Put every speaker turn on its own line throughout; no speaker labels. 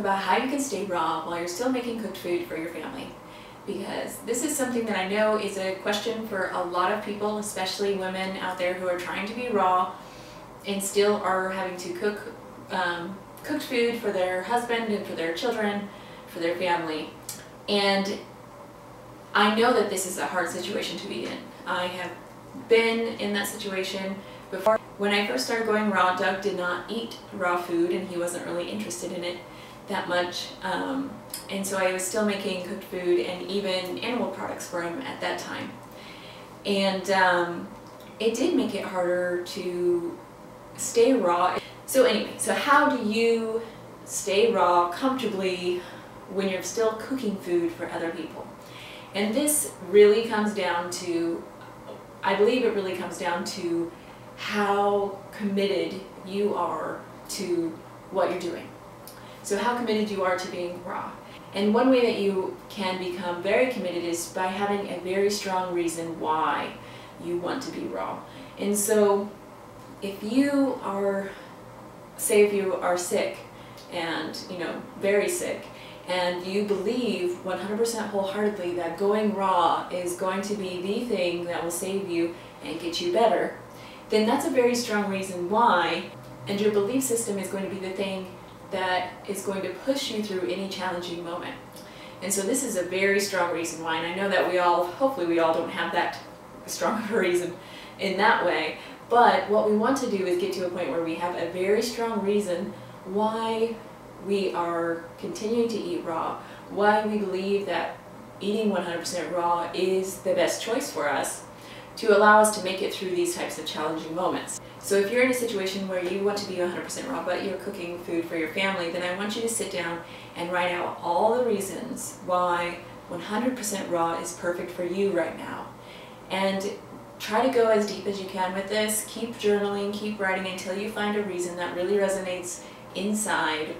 about how you can stay raw while you're still making cooked food for your family. Because this is something that I know is a question for a lot of people, especially women out there who are trying to be raw and still are having to cook cooked food for their husband and for their children, for their family. And I know that this is a hard situation to be in. I have been in that situation before. When I first started going raw, Doug did not eat raw food and he wasn't really interested in it that much. And so I was still making cooked food and even animal products for him at that time. And it did make it harder to stay raw. So anyway, so how do you stay raw comfortably when you're still cooking food for other people? And this really comes down to, I believe it really comes down to how committed you are to what you're doing. So how committed you are to being raw. And one way that you can become very committed is by having a very strong reason why you want to be raw. And so if you are, say if you are sick and, very sick, and you believe 100% wholeheartedly that going raw is going to be the thing that will save you and get you better, then that's a very strong reason why, and your belief system is going to be the thing that is going to push you through any challenging moment. And so this is a very strong reason why, and I know that hopefully we all don't have that strong of a reason in that way, but what we want to do is get to a point where we have a very strong reason why we are continuing to eat raw, why we believe that eating 100% raw is the best choice for us to allow us to make it through these types of challenging moments. So if you're in a situation where you want to be 100% raw but you're cooking food for your family, then I want you to sit down and write out all the reasons why 100% raw is perfect for you right now. And try to go as deep as you can with this. Keep journaling, keep writing until you find a reason that really resonates inside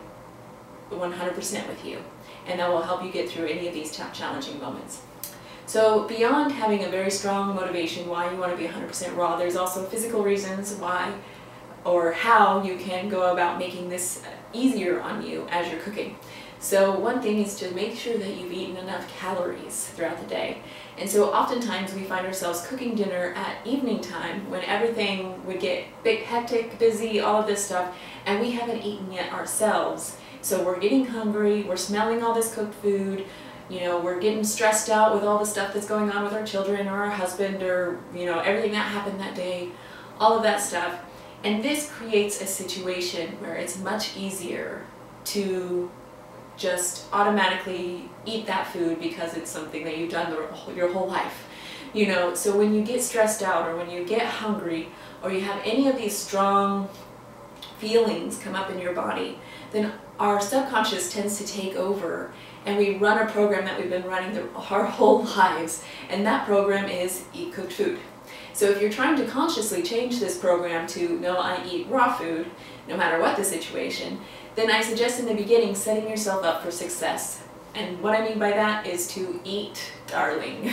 100% with you. And that will help you get through any of these challenging moments. So beyond having a very strong motivation why you want to be 100% raw, there's also physical reasons why or how you can go about making this easier on you as you're cooking. So one thing is to make sure that you've eaten enough calories throughout the day. And so oftentimes we find ourselves cooking dinner at evening time when everything would get big, hectic, busy, all of this stuff, and we haven't eaten yet ourselves. So we're getting hungry, we're smelling all this cooked food, we're getting stressed out with all the stuff that's going on with our children or our husband or, everything that happened that day, all of that stuff. And this creates a situation where it's much easier to just automatically eat that food because it's something that you've done your whole life. So when you get stressed out or when you get hungry or you have any of these strong feelings come up in your body, then our subconscious tends to take over and we run a program that we've been running our whole lives, and that program is eat cooked food. So if you're trying to consciously change this program to no, I eat raw food, no matter what the situation, then I suggest in the beginning setting yourself up for success. And what I mean by that is to eat, darling.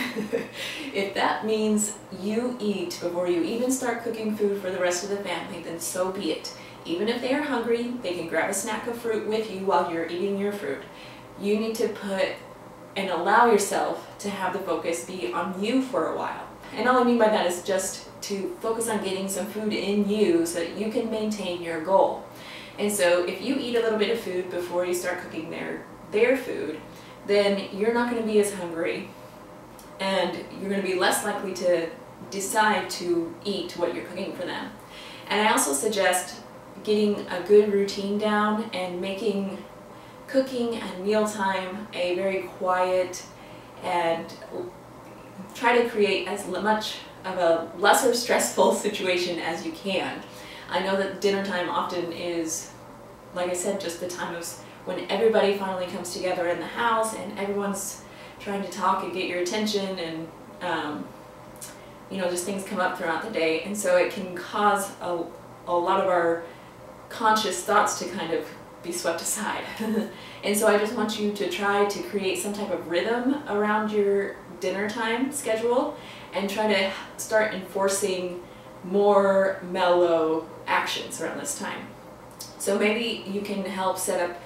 If that means you eat before you even start cooking food for the rest of the family, then so be it. Even if they are hungry, they can grab a snack of fruit with you while you're eating your fruit. You need to put and allow yourself to have the focus be on you for a while. And all I mean by that is just to focus on getting some food in you so that you can maintain your goal. And so if you eat a little bit of food before you start cooking their food, then you're not going to be as hungry and you're going to be less likely to decide to eat what you're cooking for them. And I also suggest getting a good routine down and making cooking and mealtime a very quiet, and try to create as much of a lesser stressful situation as you can. I know that dinner time often is, like I said, just the time of when everybody finally comes together in the house and everyone's trying to talk and get your attention, and just things come up throughout the day, and so it can cause a lot of our conscious thoughts to kind of be swept aside. And so I just want you to try to create some type of rhythm around your dinner time schedule and try to start enforcing more mellow actions around this time. So maybe you can help set up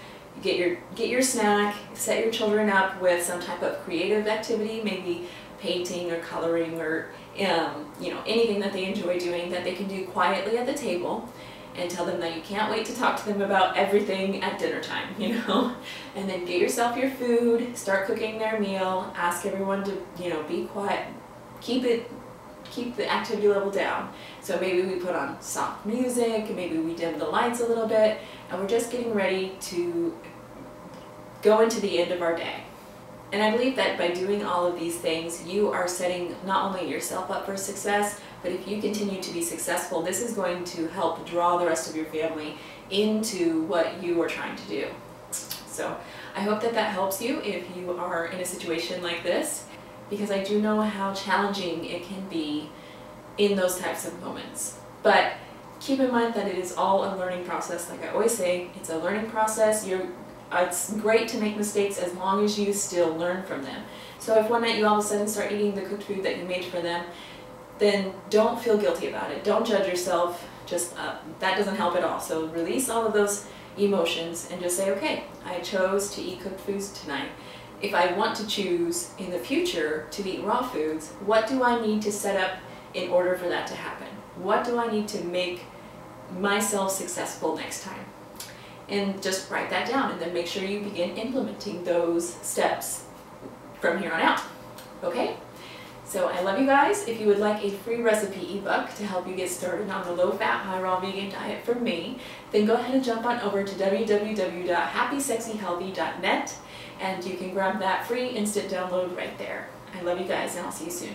get your snack, set your children up with some type of creative activity, maybe painting or coloring or you know, anything that they enjoy doing that they can do quietly at the table, and tell them that you can't wait to talk to them about everything at dinner time, you know. And then get yourself your food, start cooking their meal, ask everyone to, you know, be quiet, keep the activity level down. So maybe we put on soft music, maybe we dim the lights a little bit, and we're just getting ready to go into the end of our day. And I believe that by doing all of these things, you are setting not only yourself up for success, but if you continue to be successful, this is going to help draw the rest of your family into what you are trying to do. So I hope that that helps you if you are in a situation like this, because I do know how challenging it can be in those types of moments. But keep in mind that it is all a learning process. Like I always say, it's a learning process. It's great to make mistakes as long as you still learn from them. So if one night you all of a sudden start eating the cooked food that you made for them, then don't feel guilty about it. Don't judge yourself. Just that doesn't help at all. So release all of those emotions and just say, okay, I chose to eat cooked foods tonight. If I want to choose in the future to eat raw foods, what do I need to set up in order for that to happen? What do I need to make myself successful next time? And just write that down, and then make sure you begin implementing those steps from here on out. Okay? So I love you guys. If you would like a free recipe ebook to help you get started on the low-fat, high-raw vegan diet from me, then go ahead and jump on over to www.happysexyhealthy.net, and you can grab that free instant download right there. I love you guys, and I'll see you soon.